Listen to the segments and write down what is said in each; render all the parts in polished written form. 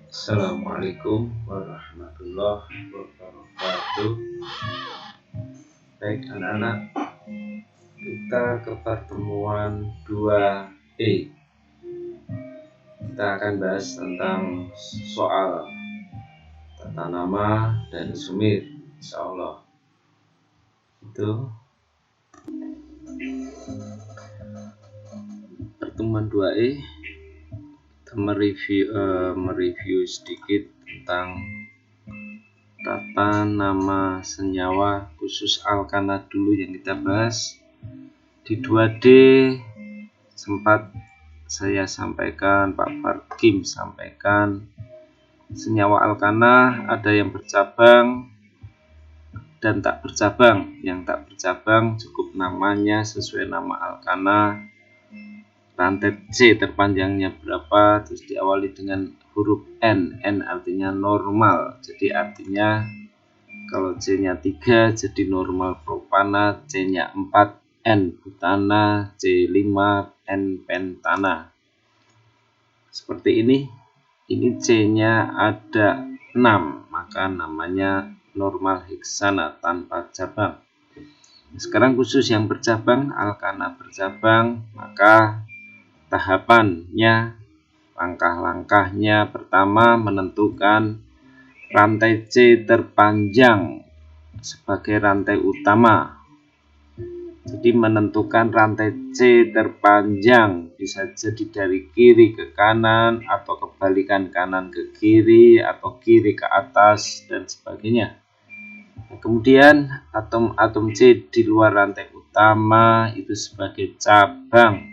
Assalamualaikum warahmatullahi wabarakatuh. Baik anak-anak, kita ke pertemuan 2E. Kita akan bahas tentang soal tata nama dan sumir, insya Allah. Itu pertemuan 2E. Kita mereview sedikit tentang tata nama senyawa khusus alkana dulu yang kita bahas. Di 2D sempat saya sampaikan, Pak Farkim sampaikan, senyawa alkana ada yang bercabang dan tak bercabang. Yang tak bercabang cukup namanya sesuai nama alkana, rantai C terpanjangnya berapa, terus diawali dengan huruf N. N artinya normal, jadi artinya kalau C-nya 3 jadi normal propana, C-nya 4 N butana, C5 N pentana. Seperti ini C-nya ada 6, maka namanya normal heksana tanpa cabang. Sekarang khusus yang bercabang, alkana bercabang, maka tahapannya, langkah-langkahnya, pertama menentukan rantai C terpanjang sebagai rantai utama. Jadi menentukan rantai C terpanjang bisa jadi dari kiri ke kanan atau kebalikan kanan ke kiri atau kiri ke atas dan sebagainya. Kemudian atom-atom C di luar rantai utama itu sebagai cabang.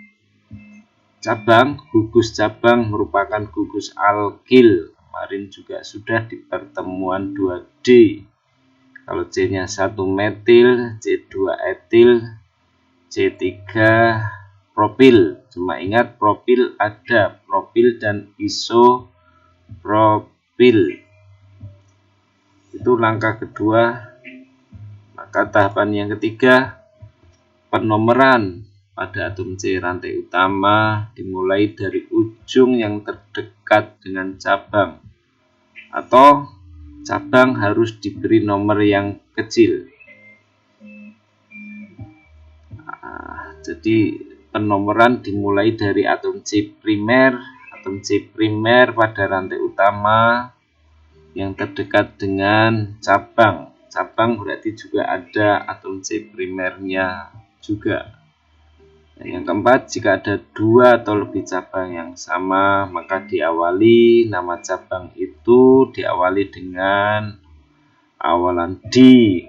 Cabang, gugus cabang merupakan gugus alkil. Kemarin juga sudah di pertemuan 2D. Kalau C-nya 1 metil, C2 etil, C3 propil. Cuma ingat propil ada propil dan isopropil. Itu langkah kedua. Maka tahapan yang ketiga, penomeran pada atom C rantai utama dimulai dari ujung yang terdekat dengan cabang, atau cabang harus diberi nomor yang kecil. Jadi penomoran dimulai dari atom C primer. Atom C primer pada rantai utama yang terdekat dengan cabang. Cabang berarti juga ada atom C primernya juga. Yang keempat, jika ada 2 atau lebih cabang yang sama, maka diawali nama cabang itu diawali dengan awalan D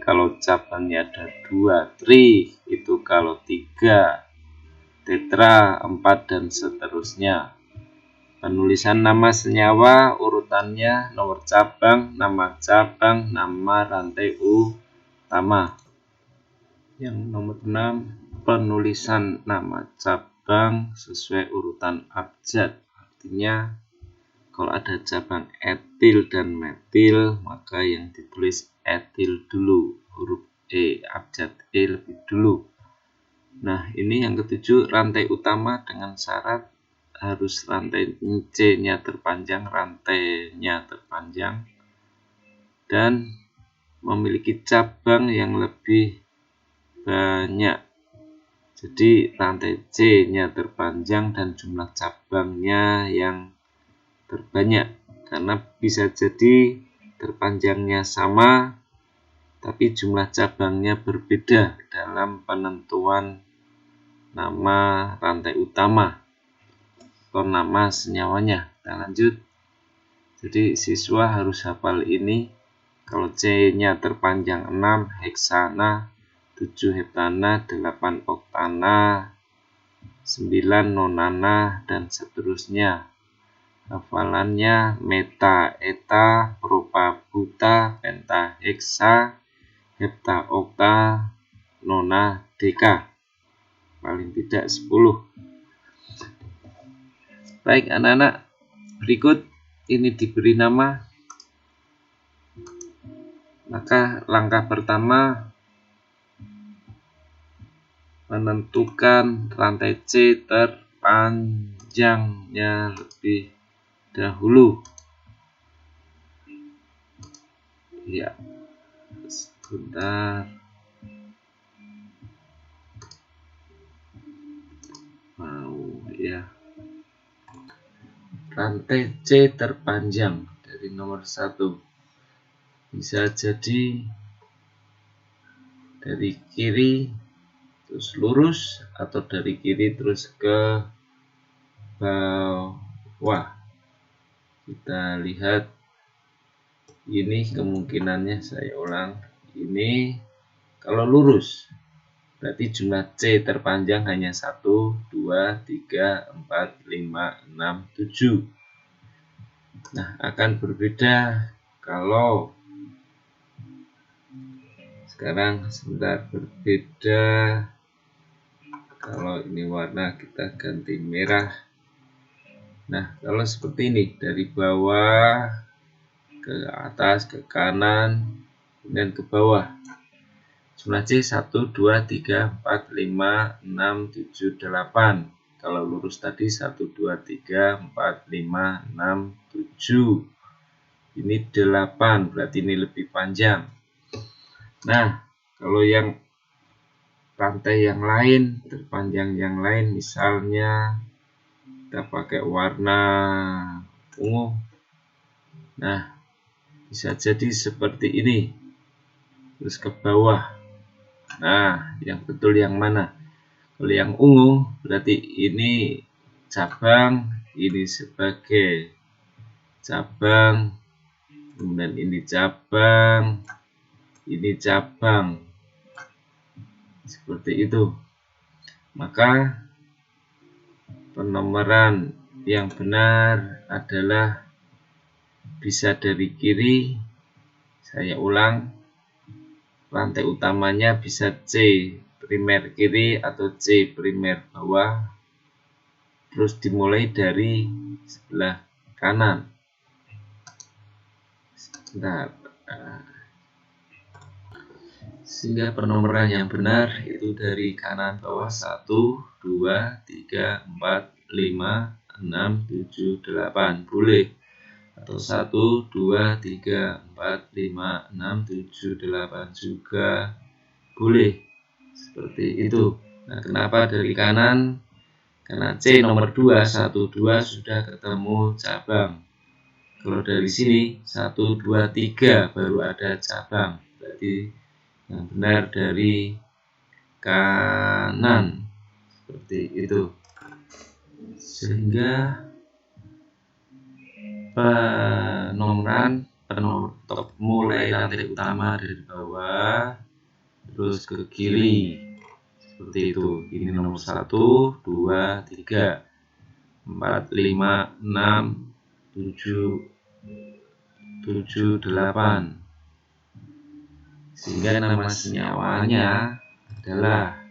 kalau cabangnya ada 2, tri itu kalau 3, tetra 4 dan seterusnya. Penulisan nama senyawa urutannya nomor cabang, nama rantai utama. Yang nomor 6, penulisan nama cabang sesuai urutan abjad. Artinya kalau ada cabang etil dan metil, maka yang ditulis etil dulu, huruf E, abjad E lebih dulu. Nah, ini yang ketujuh, rantai utama dengan syarat harus rantai C-nya terpanjang, rantainya terpanjang, dan memiliki cabang yang lebih banyak. Jadi rantai C-nya terpanjang dan jumlah cabangnya yang terbanyak, karena bisa jadi terpanjangnya sama tapi jumlah cabangnya berbeda dalam penentuan nama rantai utama atau nama senyawanya. Kita lanjut. Jadi siswa harus hafal ini. Kalau C-nya terpanjang 6 heksana, 7 heptana, 8 oktana, 9 nonana, dan seterusnya. Hafalannya meta, eta, propa, buta, penta, heksa, hepta, okta, nona, deka. Paling tidak 10. Baik anak-anak, berikut ini diberi nama. Maka langkah pertama menentukan rantai C terpanjangnya lebih dahulu. Ya, sebentar. Mau ya. Rantai C terpanjang dari nomor 1 bisa jadi dari kiri terus lurus atau dari kiri terus ke bawah. Kita lihat ini kemungkinannya, saya ulang, ini kalau lurus berarti jumlah C terpanjang hanya 1, 2, 3, 4, 5, 6, 7. Nah, akan berbeda kalau sekarang sebentar, berbeda kalau ini warna kita ganti merah. Nah, kalau seperti ini dari bawah ke atas, ke kanan, dan ke bawah. Jumlah C 1, 2, 3, 4, 5, 6, 7, 8. Kalau lurus tadi 1, 2, 3, 4, 5, 6, 7. Ini 8, berarti ini lebih panjang. Nah, kalau yang rantai yang lain, terpanjang yang lain, misalnya kita pakai warna ungu. Nah, bisa jadi seperti ini. Terus ke bawah. Nah, yang betul yang mana? Kalau yang ungu berarti ini cabang, ini sebagai cabang, kemudian ini cabang, ini cabang. Seperti itu. Maka penomoran yang benar adalah bisa dari kiri. Saya ulang, rantai utamanya bisa C primer kiri atau C primer bawah, terus dimulai dari sebelah kanan. Sebentar. Sehingga penomoran yang benar itu dari kanan bawah 1, 2, 3, 4, 5, 6, 7, 8. Boleh. Atau 1, 2, 3, 4, 5, 6, 7, 8 juga boleh. Seperti itu. Nah, kenapa dari kanan? Karena C nomor 2, 1, 2 sudah ketemu cabang. Kalau dari sini 1, 2, 3 baru ada cabang. Berarti yang benar dari kanan. Seperti itu. Sehingga penomoran mulai rantai utama dari bawah terus ke kiri seperti itu. Ini nomor 1, 2, 3, 4, 5, 6, 7, 8. Sehingga nama senyawanya adalah,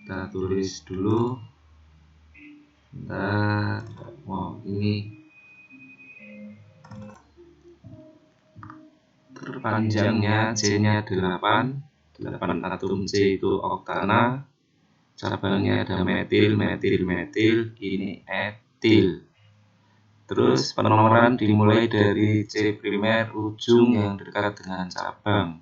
kita tulis dulu. Bentar, ini terpanjangnya C-nya 8 atom C itu oktana, cabangnya ada metil, ini etil. Terus penomoran dimulai dari C primer ujung yang dekat dengan cabang.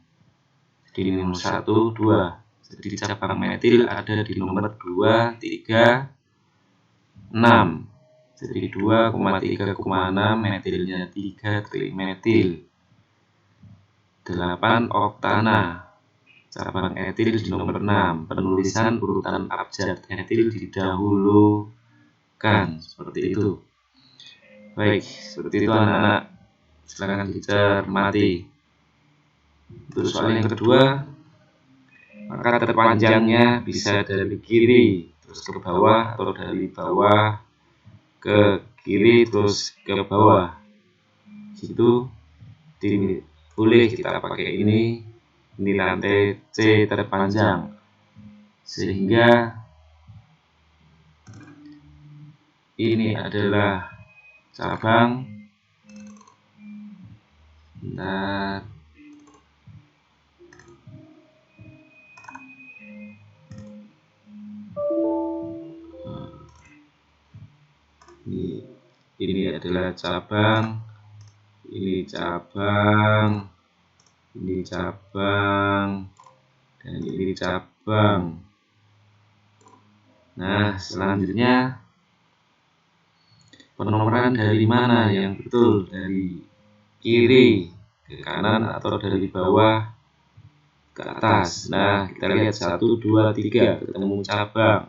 Jadi nomor 1, 2. Jadi cabang metil ada di nomor 2, 3, 6. Jadi 2,3,6 metilnya 3 trimetil. 8 oktana. Cabang etil di nomor 6. Penulisan urutan abjad etil didahulukan. Seperti itu. Baik, seperti itu anak-anak. Silakan dicermati. Untuk soal yang kedua, maka terpanjangnya bisa dari kiri terus ke bawah atau dari bawah ke kiri terus ke bawah. Itu boleh kita pakai ini rantai C terpanjang, sehingga ini adalah cabang. Bentar. Ini ini adalah cabang, ini cabang, ini cabang, dan ini cabang. Nah, selanjutnya penomoran dari mana yang betul, dari kiri ke kanan atau dari bawah ke atas. Nah, kita lihat 1, 2, 3 ketemu cabang,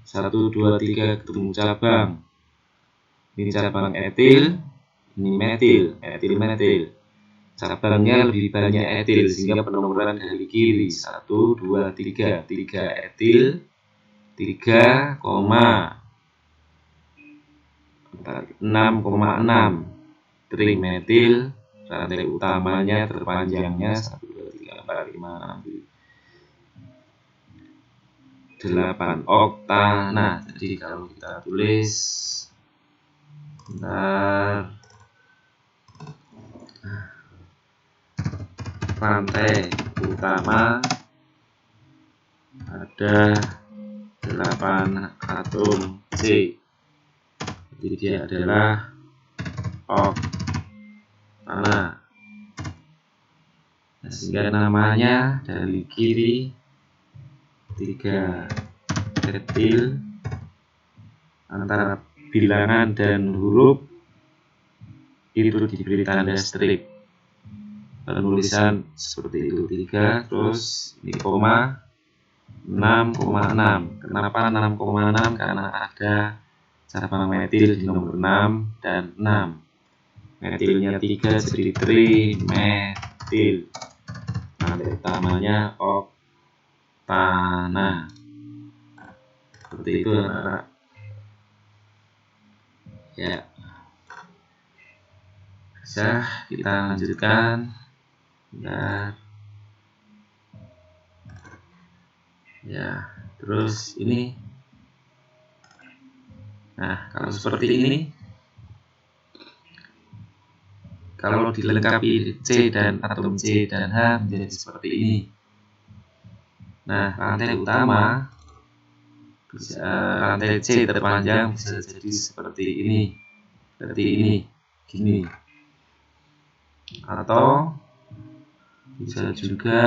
1, 2, 3 ketemu cabang. Ini cabang etil, ini metil, metil. Cabangnya lebih banyak etil sehingga penomoran dari kiri 1, 2, 3, 3 etil, 3, 6,6 trimetil. Rantai utamanya terpanjangnya 1, 2, 3, 4, 5, 6, 8 oktana. Jadi kalau kita tulis rantai utama ada 8 atom C. Jadi dia adalah oktana. Nah, sehingga namanya dari kiri 3 etil, antara bilangan dan huruf itu diberi tanda strip. Penulisan seperti itu 3, terus ini koma 6,6. Kenapa 6,6? Karena ada cabang metil di nomor 6 dan 6. Metilnya 3 jadi trimetil. Rantai utamanya oktana. Seperti itu anak-anak. Ya. Bisa kita lanjutkan. Ya, terus ini. Nah, kalau seperti ini, kalau dilengkapi C dan atom C dan H menjadi seperti ini. Nah, rantai utama bisa, rantai C terpanjang bisa jadi seperti ini, gini, atau bisa juga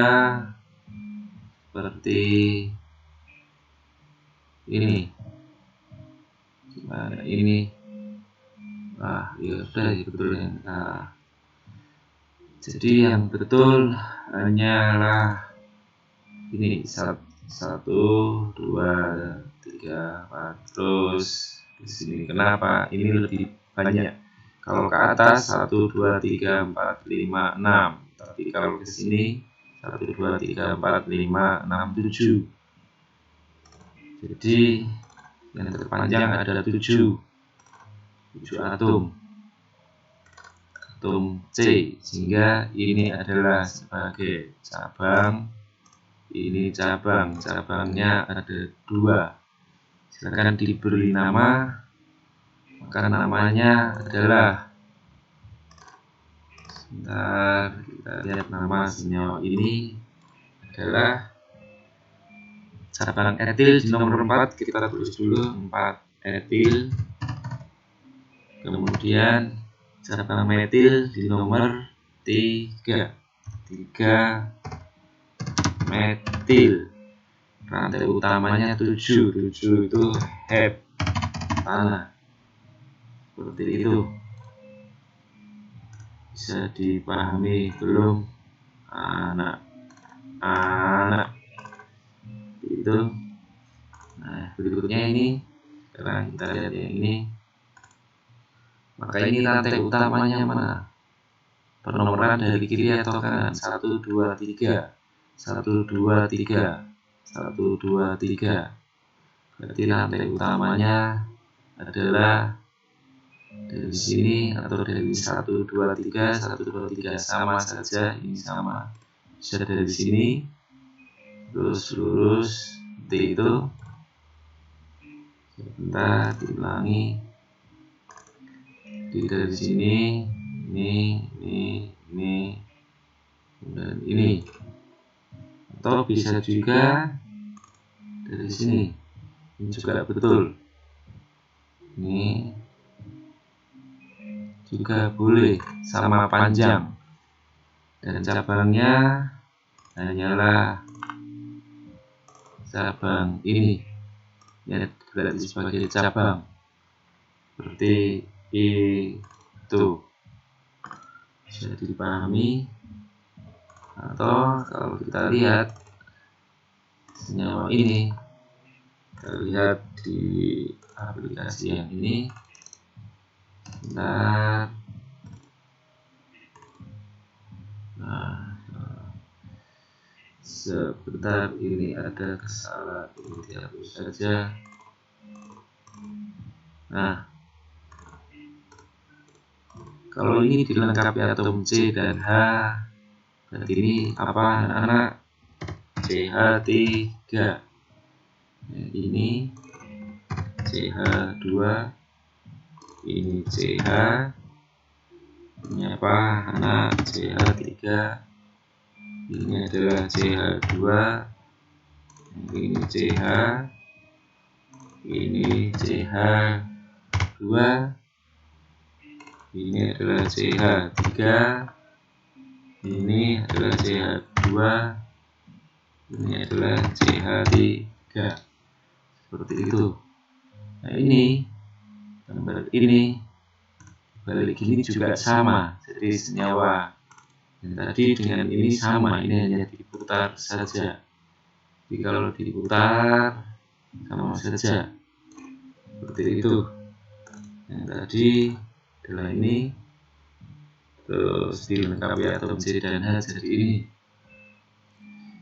seperti ini. Gimana ini? Ya udah, betul ya. Jadi yang betul hanyalah ini 1, 2, 3, 4. Terus di sini kenapa ini lebih banyak? Kalau ke atas 1, 2, 3, 4, 5, 6. Tapi kalau ke sini 1, 2, 3, 4, 5, 6, 7. Jadi yang terpanjang ada 7 atom C, sehingga ini adalah sebagai cabang. Ini cabangnya ada 2. Silakan diberi nama, maka namanya adalah, sebentar kita lihat nama senyawa ini adalah cabang etil di nomor 4. Kita tulis dulu 4 etil. Kemudian cabang metil di nomor 3 metil. Rantai utamanya 7 itu heptana. Seperti itu. Bisa dipahami belum, anak-anak? Itu. Nah, berikutnya ini, sekarang kita lihat yang ini. Maka ini rantai utamanya mana? Penomoran dari kiri atau kanan? 1, 2, 3. 1, 2, 3. 1, 2, 3. Berarti rantai utamanya adalah dari sini atau dari 1, 2, 3. 1, 2, 3 sama saja, ini sama. Bisa dari sini terus lurus seperti itu. Sebentar diulangi. Dari sini, ini, dan ini. Atau bisa juga dari sini. Ini juga betul. Ini juga boleh sama panjang, dan cabangnya hanyalah cabang ini, ya berarti sebagai cabang seperti itu. Bisa dipahami? Atau kalau kita lihat senyawa ini, kita lihat di aplikasi yang ini. Nah, sebentar, ini ada kesalahan, ini dihapus saja. Nah, kalau ini dilengkapi atom C dan H, berarti ini apa anak-anak? CH3. Nah, ini CH2, ini CH, ini apa anak? CH3, ini adalah CH2, ini CH, ini CH2, ini adalah CH3, ini adalah CH2, ini adalah CH3, seperti itu. Nah, ini gambar ini balik ini juga sama, jadi senyawa yang tadi dengan ini sama, ini hanya diputar saja. Jadi kalau diputar sama saja, seperti itu. Yang tadi adalah ini, terus dilengkapi atom C dan H jadi ini,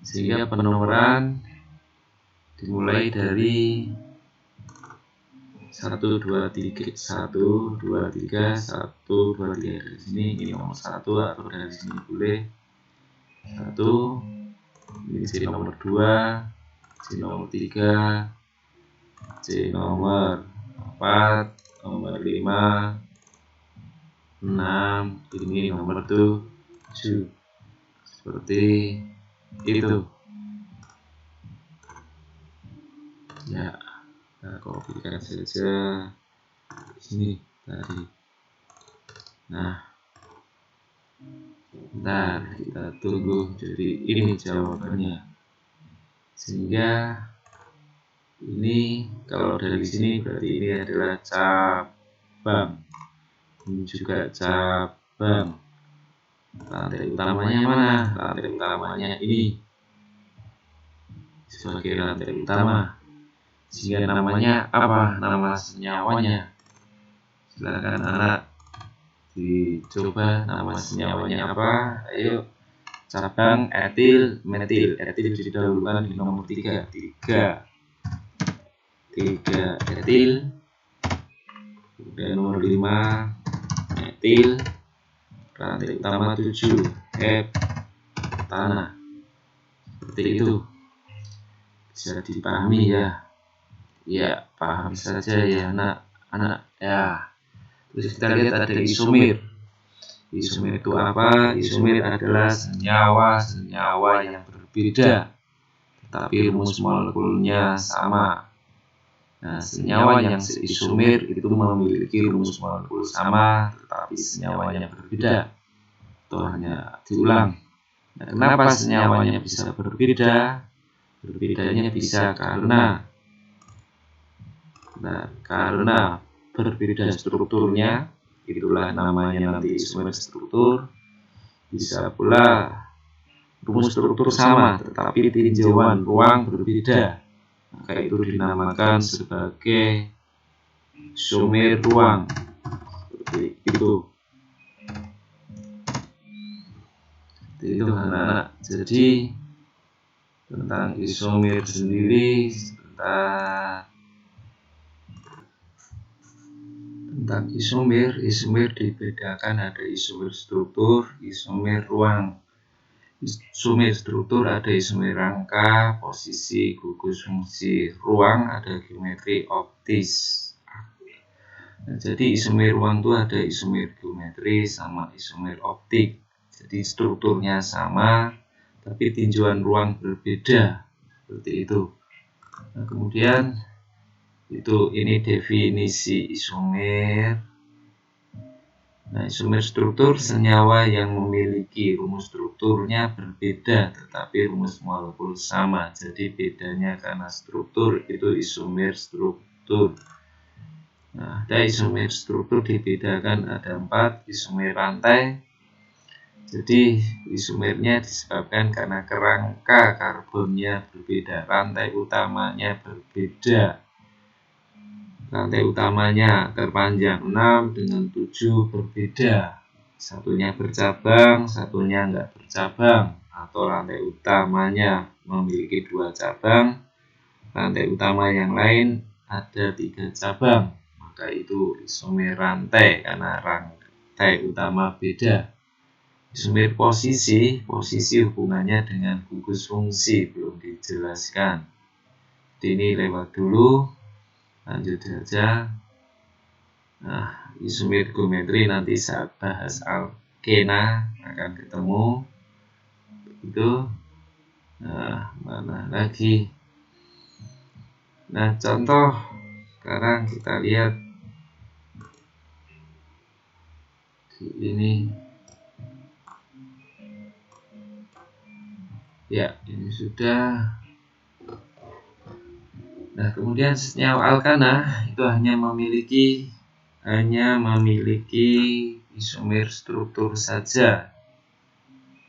sehingga penomoran dimulai dari 1, 2, 3, 1, 2, 3, 1, 2, 3 dari sini, ini nomor 1, atau dari sini boleh 1, ini C nomor 2, C nomor 3, C nomor 4, nomor 5, 6, ini nomor 7, seperti itu. Ya, kita kopikan saja sini tadi. Nah, bentar, kita tunggu. Jadi ini jawabannya. Sehingga ini kalau dari sini berarti ini adalah cabang. Ini juga cabang. Rantai utamanya mana? Rantai utamanya ini sebagai rantai utama. Sehingga namanya apa? Nama senyawanya. Silakan anak dicoba nama senyawanya apa? Ayo. Cabang etil metil. Etil didahulukan di nomor 3. 3 etil. Kemudian nomor 5 etil. Rantai utama 7 heptana. Seperti itu. Bisa dipahami ya. Ya, paham saja ya anak-anak ya. Terus kita lihat ada isomer. Isomer itu apa? Isomer adalah senyawa yang berbeda, tetapi rumus molekulnya sama. Nah, senyawa yang seisomer itu memiliki rumus molekul sama, tetapi senyawanya berbeda atau hanya diulang. Nah, kenapa senyawanya bisa berbeda? Berbedanya bisa karena berbeda strukturnya, itulah namanya nanti isomer struktur. Bisa pula rumus struktur sama, tetapi tinjauan ruang berbeda. Maka itu dinamakan sebagai isomer ruang. Seperti itu. Seperti itu anak-anak. Jadi tentang isomer sendiri, tentang isomer dibedakan ada isomer struktur, isomer ruang. Isomer struktur ada isomer rangka, posisi, gugus fungsi. Ruang ada geometri optis. Nah, jadi isomer ruang itu ada isomer geometri sama isomer optik. Jadi strukturnya sama, tapi tinjauan ruang berbeda. Seperti itu. Nah, kemudian ini definisi isomer. Nah, isomer struktur senyawa yang memiliki rumus strukturnya berbeda tetapi rumus molekul sama. Jadi bedanya karena struktur itu isomer struktur. Nah, ada isomer struktur dibedakan ada 4 isomer rantai. Jadi isomernya disebabkan karena kerangka karbonnya berbeda, rantai utamanya berbeda. Rantai utamanya terpanjang 6 dengan 7 berbeda. Satunya bercabang, satunya enggak bercabang. Atau rantai utamanya memiliki 2 cabang, rantai utama yang lain ada 3 cabang. Maka itu isomer rantai karena rantai utama beda. Isomer posisi hubungannya dengan gugus fungsi belum dijelaskan. Ini lewat dulu. Lanjut saja. Nah, isomer geometri nanti saat bahas alkena akan ketemu. Itu. Nah, mana lagi? Nah, contoh sekarang kita lihat di ini. Ya, ini sudah. Nah, kemudian senyawa alkana itu hanya memiliki isomer struktur saja.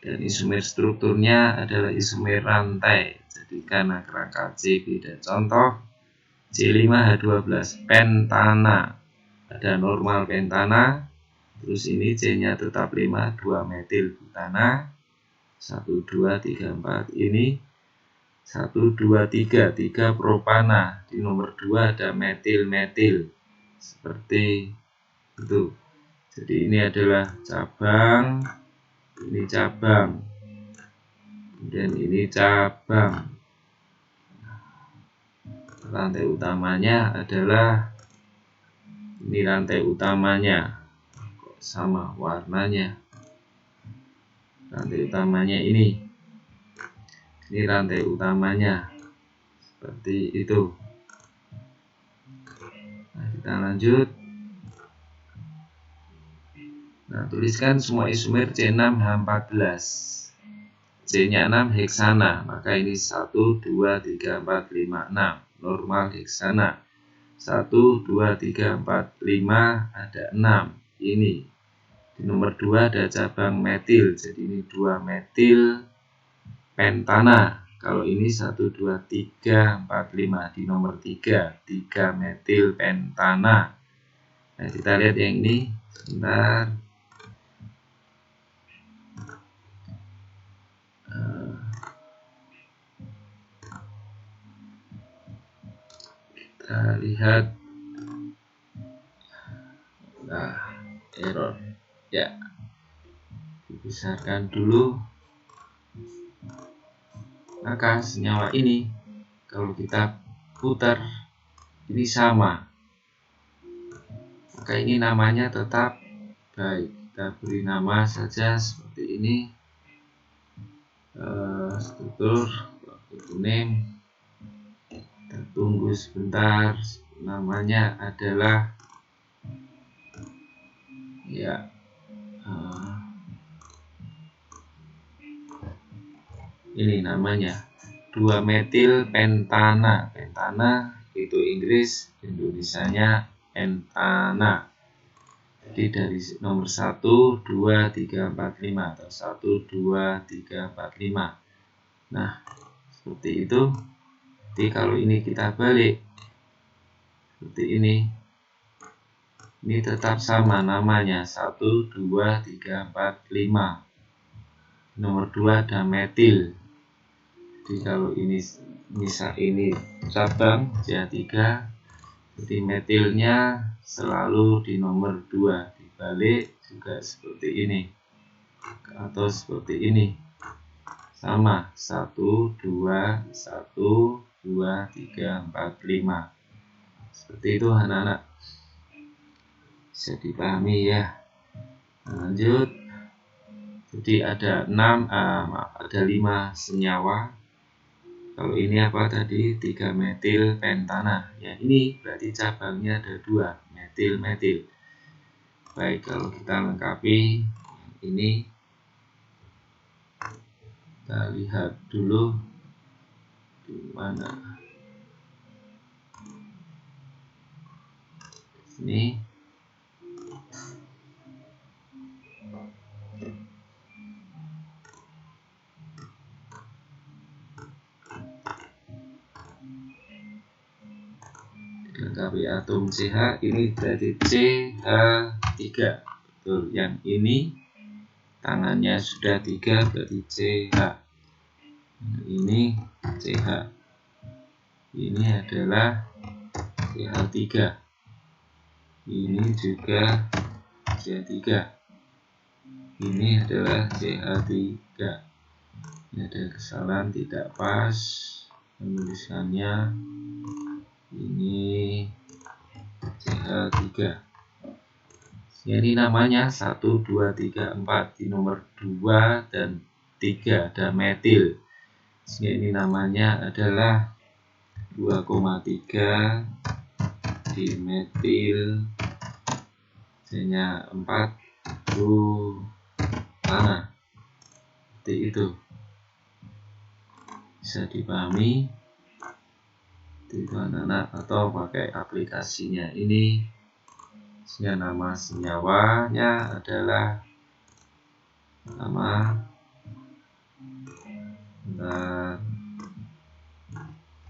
Dan isomer strukturnya adalah isomer rantai. Jadi karena kerangka C beda. Contoh C5H12 pentana. Ada normal pentana. Terus ini C-nya tetap 5, 2 metil butana. 1, 2, 3, 4. Ini 1, 2, 3 propana. Di nomor 2 ada metil-metil seperti itu. Jadi ini adalah cabang, ini cabang, kemudian ini cabang. Rantai utamanya adalah ini rantai utamanya. Kok sama warnanya? Rantai utamanya ini rantai utamanya seperti itu. Nah, kita lanjut. Nah, tuliskan semua isomer C6H14. C-nya 6 heksana, maka ini 1, 2, 3, 4, 5, 6 normal heksana. 1, 2, 3, 4, 5 ada 6. Ini di nomor 2 ada cabang metil, jadi ini 2 metil pentana. Kalau ini 1, 2, 3, 4, 5 di nomor 3 metil pentana. Nah, kita lihat yang ini sebentar. Kita lihat. Nah, error ya, dibesarkan dulu. Maka senyawa ini kalau kita putar ini sama, maka ini namanya tetap baik. Kita beri nama saja seperti ini. Struktur kuning. Kita tunggu sebentar. Namanya adalah ya ini namanya 2 metil pentana. Pentana itu Inggris, Indonesianya pentana. Jadi dari nomor 1, 2, 3, 4, 5 atau 1, 2, 3, 4, 5. Nah, seperti itu. Jadi kalau ini kita balik seperti ini tetap sama namanya 1, 2, 3, 4, 5. Nomor 2 ada metil. Jadi kalau ini misal ini cabang C3, jadi metilnya selalu di nomor 2. Dibalik juga seperti ini atau seperti ini. Sama 1, 2, 1, 2, 3, 4, 5. Seperti itu anak-anak. Bisa dipahami ya. Lanjut. Jadi ada 5 senyawa. Kalau ini apa tadi? 3 metil pentana. Ya, ini berarti cabangnya ada 2, metil-metil. Baik, kalau kita lengkapi ini, kita lihat dulu di mana. Ini dilengkapi atom CH, ini berarti CH3. Betul, yang ini tangannya sudah 3 berarti CH. Ini CH. Ini adalah CH3. Ini juga CH3. Ini adalah CH3. Ini ada kesalahan, tidak pas penulisannya. Ini CH3. Ini namanya 1, 2, 3, 4. Di nomor 2 dan 3 ada metil. Ini namanya adalah 2,3 dimetil C-nya 4 butana. Seperti itu, bisa dipahami itu anak-anak, atau pakai aplikasinya ini. Nama senyawanya adalah nama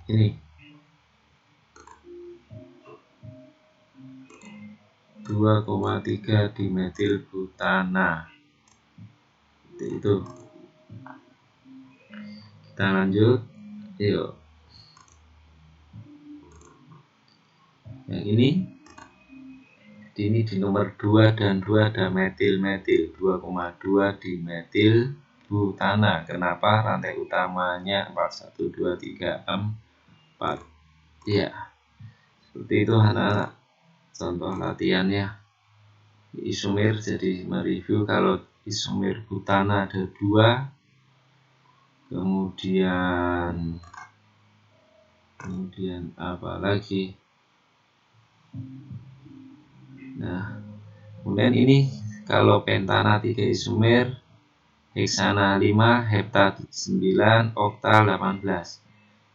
ini 2,3 dimetil butana. Seperti itu. Kita lanjut, yuk. Yang ini di nomor 2 dan 2 ada metil-metil, 2,2 dimetil butana. Kenapa? Rantai utamanya 4, 1, 2, 3, 4. Ya, seperti itu anak-anak. Contoh latihannya isomer. Jadi mereview, kalau isomer butana ada 2, kemudian apa lagi? Nah, kemudian ini kalau pentana 3 isomer, heksana 5, hepta 9, okta 18.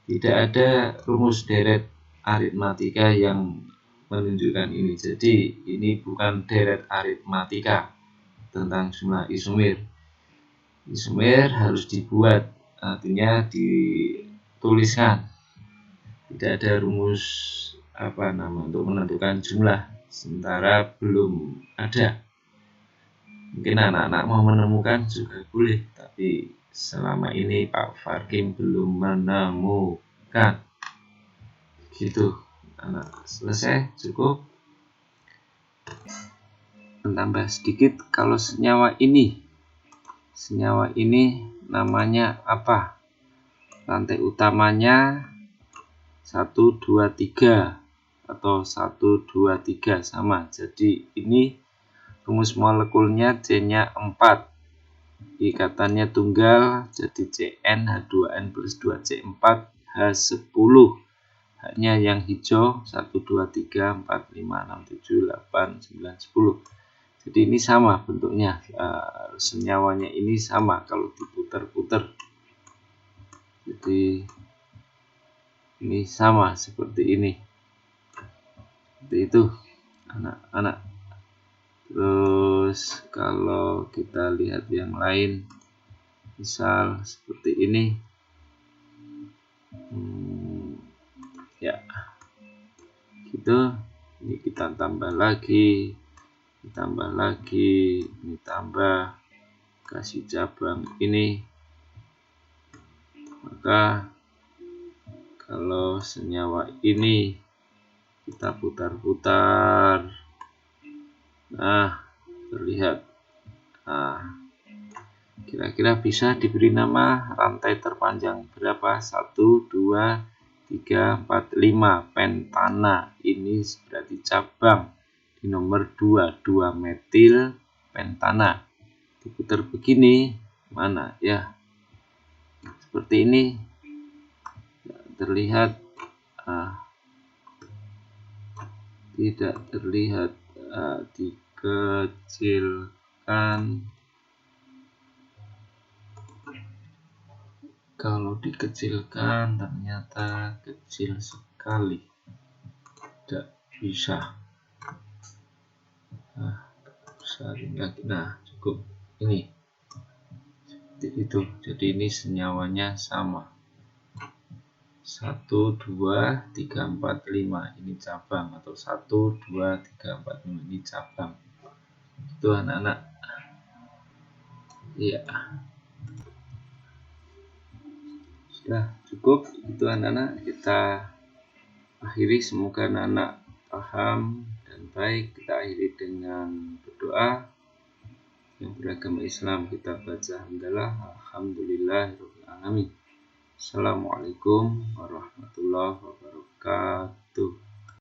Tidak ada rumus deret aritmatika yang menunjukkan ini. Jadi ini bukan deret aritmatika tentang jumlah isomer. Isomer harus dibuat, artinya dituliskan. Tidak ada rumus untuk menentukan jumlah, sementara belum ada. Mungkin anak-anak mau menemukan juga boleh, tapi selama ini Pak Farkim belum menemukan. Gitu anak. Selesai, cukup. Tambah sedikit, kalau senyawa ini namanya apa? Rantai utamanya 1, 2, 3 atau 1, 2, 3 sama. Jadi ini rumus molekulnya C-nya 4. Ikatannya tunggal, jadi Cn H2n plus 2C4 H10. Hanya yang hijau 1, 2, 3, 4, 5, 6, 7, 8, 9, 10. Jadi ini sama bentuknya, senyawanya ini sama kalau diputar-putar. Jadi ini sama seperti ini. Seperti itu anak-anak. Terus kalau kita lihat yang lain, misal seperti ini, ya gitu. Ini kita tambah lagi, ini tambah, kasih cabang ini. Maka kalau senyawa ini kita putar-putar, nah terlihat. Kira-kira bisa diberi nama rantai terpanjang berapa? 1, 2, 3, 4, 5 pentana. Ini berarti cabang di nomor 2 metil pentana. Diputar begini, mana ya? Seperti ini. Terlihat, tidak terlihat di dikecilkan, kalau dikecilkan ternyata kecil sekali, tidak bisa. Nah, cukup ini seperti itu. Jadi ini senyawanya sama, 1, 2, 3, 4, 5 ini cabang, atau 1, 2, 3, 4, 5 ini cabang. Itu anak-anak. Iya, sudah cukup itu anak-anak, kita akhiri. Semoga anak-anak paham dan baik. Kita akhiri dengan berdoa. Yang beragama Islam kita baca alhamdulillah alamin. Assalamualaikum warahmatullahi wabarakatuh.